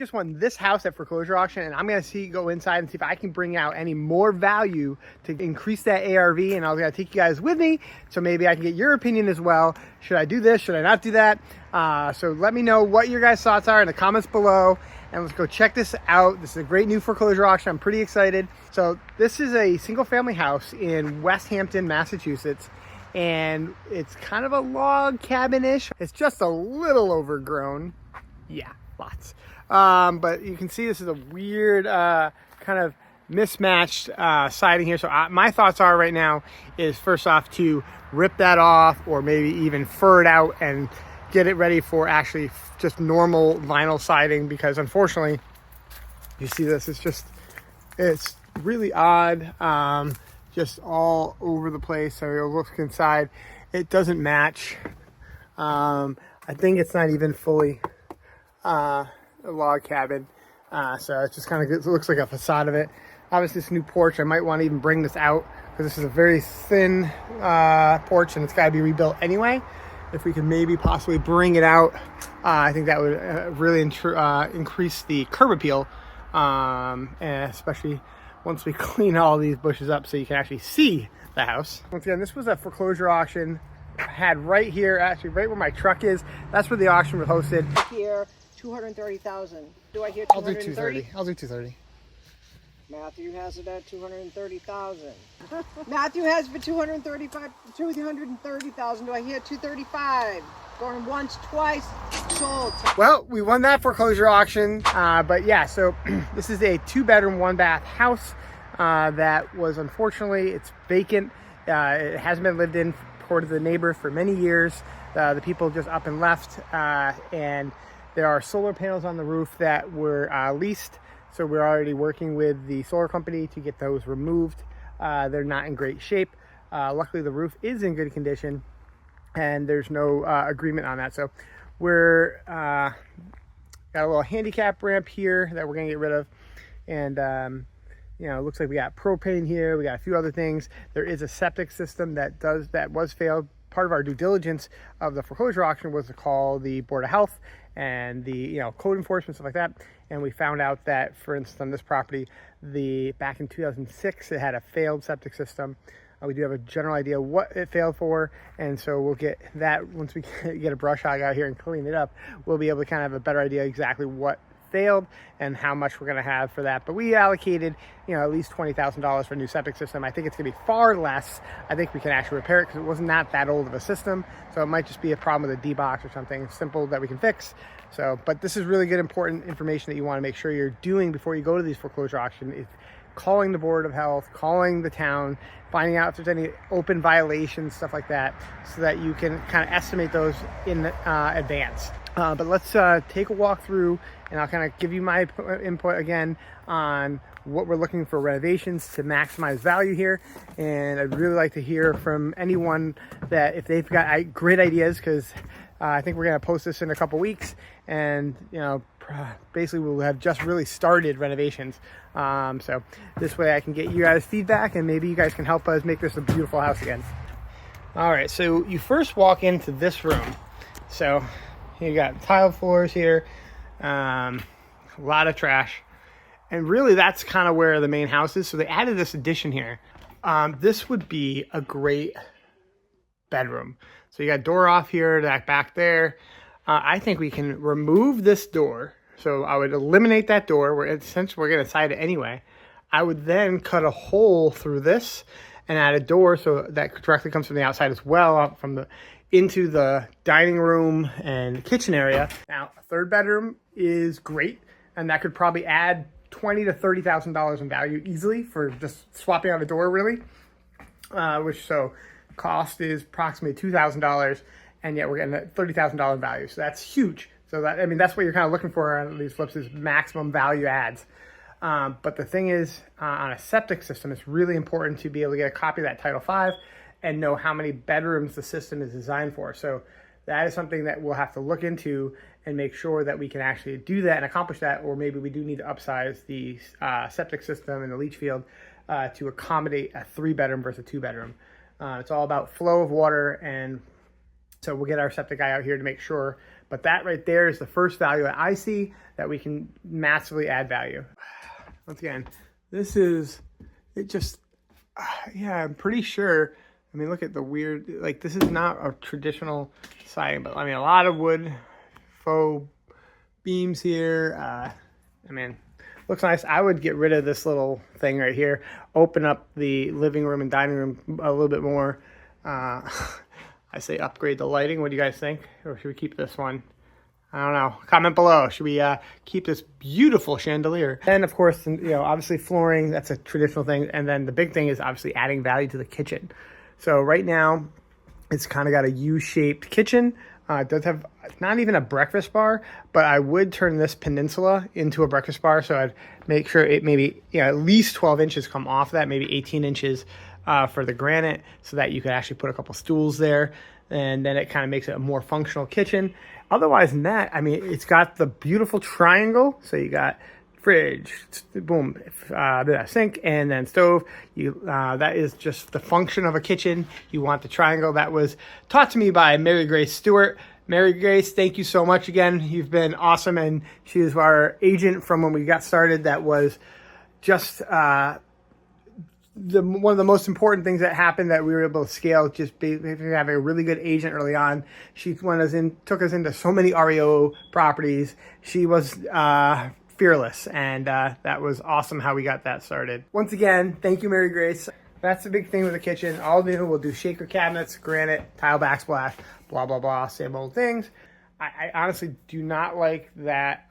Just won this house at foreclosure auction, and I'm gonna go inside and see if I can bring out any more value to increase that ARV, and I was gonna take you guys with me so maybe I can get your opinion as well. Should I do this? Should I not do that? So let me know what your guys' thoughts are in the comments below, and let's go check this out. This is a great new foreclosure auction. I'm pretty excited. So this is a single family house in West Hampton, Massachusetts, and it's kind of a log cabin-ish. It's just a little overgrown. Yeah, lots. But you can see this is a weird kind of mismatched siding here. So my thoughts are right now is first off to rip that off, or maybe even fur it out and get it ready for actually just normal vinyl siding, because unfortunately you see this, it's really odd, just all over the place. So you'll look inside, it doesn't match. I think it's not even fully a log cabin, so it just kind of looks like a facade of it. Obviously this new porch, I might want to even bring this out because this is a very thin porch and it's got to be rebuilt anyway. If we could maybe possibly bring it out, I think that would really increase the curb appeal, and especially once we clean all these bushes up so you can actually see the house. Once again, this was a foreclosure auction I had right here, actually right where my truck is. That's where the auction was hosted. Here, 230,000. Do I hear 230? I'll do 230. I'll do 230. Matthew has it at 230,000. Matthew has it for 230,000. Do I hear 235? Going once, twice, sold. Well, we won that foreclosure auction, but yeah, so this is a 2-bedroom, 1-bath house that was, unfortunately, it's vacant. It hasn't been lived in, according to the neighbor, for many years. The people just up and left, and there are solar panels on the roof that were leased, so we're already working with the solar company to get those removed. They're not in great shape. Luckily, the roof is in good condition, and there's no agreement on that. So we're got a little handicap ramp here that we're gonna get rid of, and you know, it looks like we got propane here. We got a few other things. There is a septic system that was failed. Part of our due diligence of the foreclosure auction was to call the Board of Health and the code enforcement, stuff like that, and we found out that, for instance, on this property, back in 2006 it had a failed septic system. We do have a general idea what it failed for, and so we'll get that once we get a brush hog out here and clean it up. We'll be able to kind of have a better idea exactly what failed and how much we're going to have for that. But we allocated at least $20,000 for a new septic system. I think it's going to be far less. I think we can actually repair it because it was not that old of a system, so it might just be a problem with a D-box or something simple that we can fix. So, but this is really good, important information that you want to make sure you're doing before you go to these foreclosure auctions. Is calling the Board of Health, calling the town, finding out if there's any open violations, stuff like that, so that you can kind of estimate those in advance. But let's take a walk through, and I'll kind of give you my input again on what we're looking for renovations to maximize value here. And I'd really like to hear from anyone that if they've got great ideas, because I think we're going to post this in a couple weeks, and basically we'll have just really started renovations. So this way I can get you guys feedback, and maybe you guys can help us make this a beautiful house again. All right, so you first walk into this room. So you got tile floors here, a lot of trash, and really that's kind of where the main house is. So they added this addition here. This would be a great bedroom. So you got door off here, that back there. I think we can remove this door. So I would eliminate that door. Essentially we're going to side it anyway. I would then cut a hole through this and add a door so that directly comes from the outside as well, up from into the dining room and kitchen area. Now, a 3rd bedroom is great, and that could probably add $20,000 to $30,000 in value easily for just swapping out a door, really. So cost is approximately $2,000, and yet we're getting a $30,000 value. So that's huge. So that's what you're kind of looking for on these flips, is maximum value adds. But the thing is, on a septic system, it's really important to be able to get a copy of that Title V and know how many bedrooms the system is designed for. So that is something that we'll have to look into and make sure that we can actually do that and accomplish that, or maybe we do need to upsize the septic system and the leach field to accommodate a 3-bedroom versus a 2-bedroom. It's all about flow of water, and so we'll get our septic guy out here to make sure But that right there is the first value that I see that we can massively add value. Once again, this is, it just, yeah, I'm pretty sure. I mean, look at the weird, like this is not a traditional siding, but I mean, a lot of wood, faux beams here. I mean, looks nice. I would get rid of this little thing right here, open up the living room and dining room a little bit more. I say upgrade the lighting. What do you guys think? Or should we keep this one? I don't know. Comment below. Should we keep this beautiful chandelier? And of course, you know, obviously flooring, that's a traditional thing. And then the big thing is obviously adding value to the kitchen. So right now, it's kind of got a U-shaped kitchen. It does have not even a breakfast bar, but I would turn this peninsula into a breakfast bar. So I'd make sure it maybe, you know, at least 12 inches come off that, maybe 18 inches for the granite, so that you could actually put a couple stools there. And then it kind of makes it a more functional kitchen. Otherwise than that, I mean, it's got the beautiful triangle. So you got fridge, boom, sink, and then stove. That is just the function of a kitchen. You want the triangle. That was taught to me by Mary Grace Stewart. Mary Grace, thank you so much again. You've been awesome, and she was our agent from when we got started. That was just one of the most important things that happened, that we were able to scale, just basically having a really good agent early on. She took us into so many REO properties. She was fearless, and that was awesome how we got that started. Once again, thank you, Mary Grace. That's the big thing with the kitchen. All new, we'll do shaker cabinets, granite, tile backsplash, blah, blah, blah, same old things. I honestly do not like that,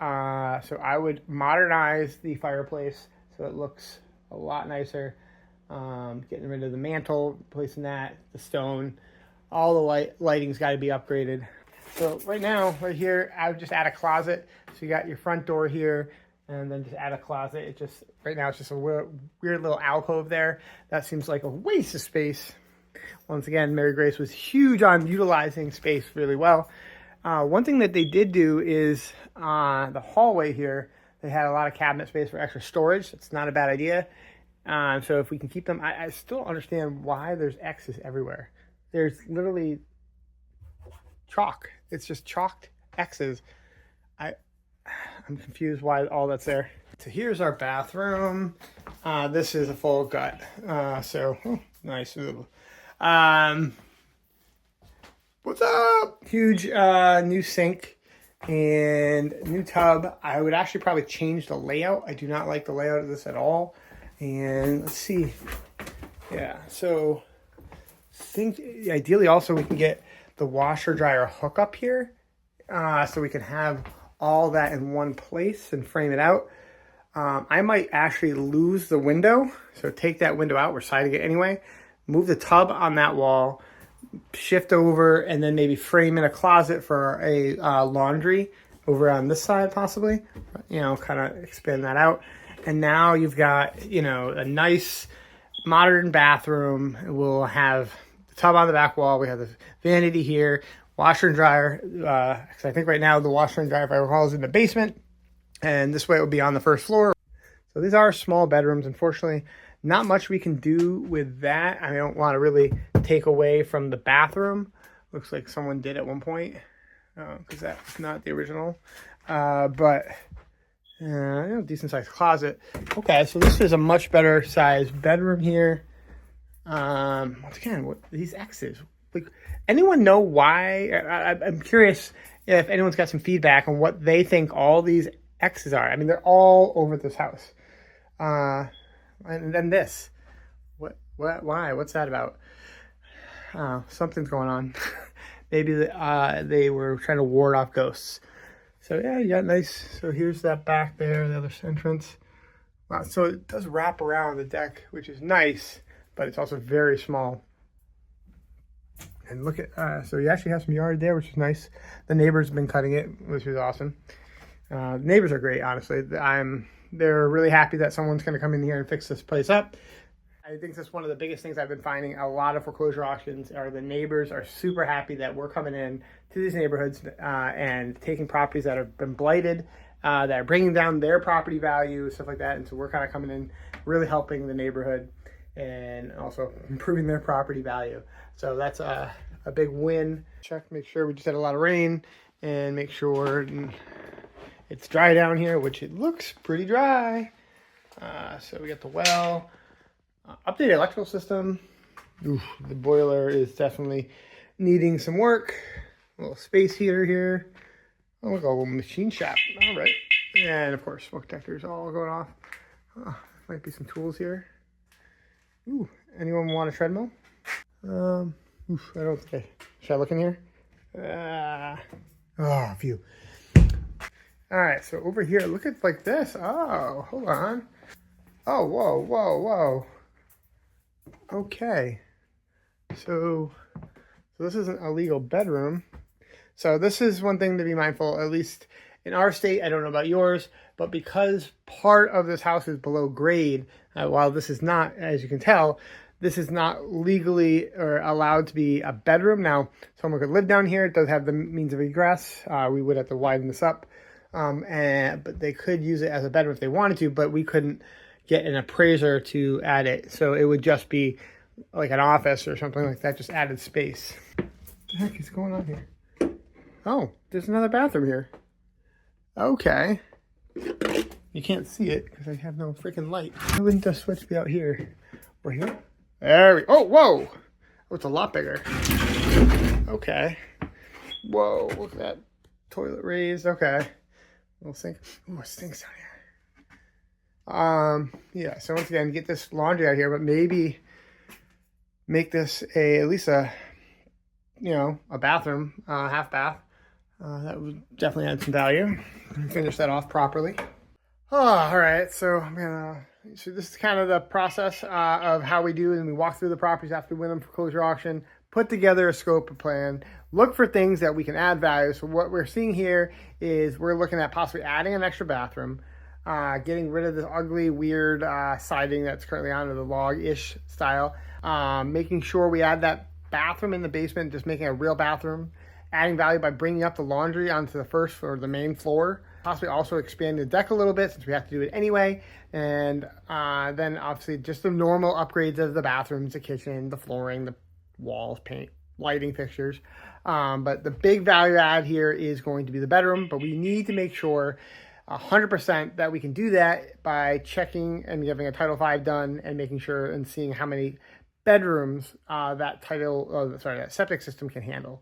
so I would modernize the fireplace so it looks a lot nicer. Getting rid of the mantle, replacing that, the stone, all the lighting's got to be upgraded. So right now, right here, I would just add a closet. So you got your front door here, and then just add a closet. It just, right now, it's just a weird little alcove there. That seems like a waste of space. Once again, Mary Grace was huge on utilizing space really well. One thing that they did do is the hallway here, they had a lot of cabinet space for extra storage. It's not a bad idea. So if we can keep them, I still understand why there's X's everywhere. There's literally chalk. It's just chalked X's. I'm confused why all that's there. So here's our bathroom. This is a full gut. Nice. What's up? Huge new sink and new tub. I would actually probably change the layout. I do not like the layout of this at all. And let's see. Yeah, so think ideally also we can get the washer dryer hookup here, so we can have all that in one place and frame it out. I might actually lose the window, so take that window out. We're siding it anyway. Move the tub on that wall, shift over, and then maybe frame in a closet for a laundry over on this side possibly. You know, kind of expand that out. And now you've got, you know, a nice modern bathroom. We'll have the tub on the back wall. We have the vanity here, washer and dryer. Because I think right now the washer and dryer, if I recall, is in the basement. And this way it would be on the first floor. So these are small bedrooms. Unfortunately, not much we can do with that. I don't want to really take away from the bathroom. Looks like someone did at one point, because that's not the original. Decent sized closet. Okay, so this is a much better sized bedroom here. Once again, what these X's? Like, anyone know why? I'm curious if anyone's got some feedback on what they think all these X's are. I mean, they're all over this house. And then this. What? Why? What's that about? Something's going on. Maybe they were trying to ward off ghosts. So yeah, you got nice. So here's that back there, the other entrance. Wow, so it does wrap around the deck, which is nice, but it's also very small. And look at, so you actually have some yard there, which is nice. The neighbors have been cutting it, which is awesome. The neighbors are great, honestly. They're really happy that someone's going to come in here and fix this place up. I think that's one of the biggest things I've been finding. A lot of foreclosure auctions are the neighbors are super happy that we're coming in to these neighborhoods and taking properties that have been blighted, that are bringing down their property value, stuff like that. And so we're kind of coming in, really helping the neighborhood and also improving their property value. So that's a big win. Check, make sure we just had a lot of rain and make sure it's dry down here, which it looks pretty dry. So we got the well, updated electrical system. Oof, the boiler is definitely needing some work. A little space heater here. Oh, look, a little machine shop. All right. And of course, smoke detectors all going off. Might be some tools here. Ooh, anyone want a treadmill? Oof, I don't think should I look in here? Oh, phew. All right, so over here, look at like this. Oh, hold on. Oh, whoa, whoa, whoa. Okay. So this isn't a legal bedroom. So this is one thing to be mindful, at least in our state. I don't know about yours, but because part of this house is below grade, while this is not, as you can tell, this is not legally or allowed to be a bedroom. Now, someone could live down here. It does have the means of egress. We would have to widen this up, but they could use it as a bedroom if they wanted to, but we couldn't get an appraiser to add it. So it would just be like an office or something like that, just added space. What the heck is going on here? Oh, there's another bathroom here. Okay. You can't see it because I have no freaking light. Why wouldn't the switch be out here? Or here? There we go. Oh, whoa. Oh, it's a lot bigger. Okay. Whoa, look at that. Toilet raised. Okay. Little sink. Oh, it stinks down here. Yeah, so once again, get this laundry out here, but maybe make this at least a bathroom, half bath. That would definitely add some value. Finish that off properly. Oh, all right, so so this is kind of the process of how we do, and we walk through the properties after we win them for foreclosure auction, put together a scope of plan, look for things that we can add value. So what we're seeing here is we're looking at possibly adding an extra bathroom, getting rid of this ugly, weird siding that's currently on the log-ish style, making sure we add that bathroom in the basement, just making a real bathroom, adding value by bringing up the laundry onto the first or the main floor, possibly also expanding the deck a little bit since we have to do it anyway, and then obviously just the normal upgrades of the bathrooms, the kitchen, the flooring, the walls, paint, lighting fixtures. But the big value add here is going to be the bedroom, but we need to make sure 100% that we can do that by checking and getting a Title V done and making sure and seeing how many bedrooms that septic system can handle.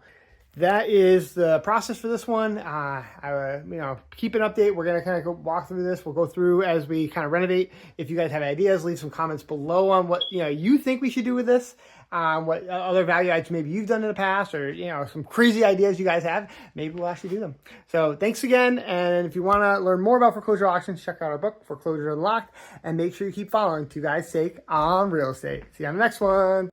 That is the process for this one. Keep an update. We're going to kind of go walk through this. We'll go through as we kind of renovate. If you guys have ideas, leave some comments below on what you think we should do with this. What other value adds maybe you've done in the past, or some crazy ideas you guys have. Maybe we'll actually do them. So thanks again. And if you want to learn more about foreclosure auctions, check out our book, Foreclosures Unlocked, and make sure you keep following 2 Guys' Sake on Real Estate. See you on the next one.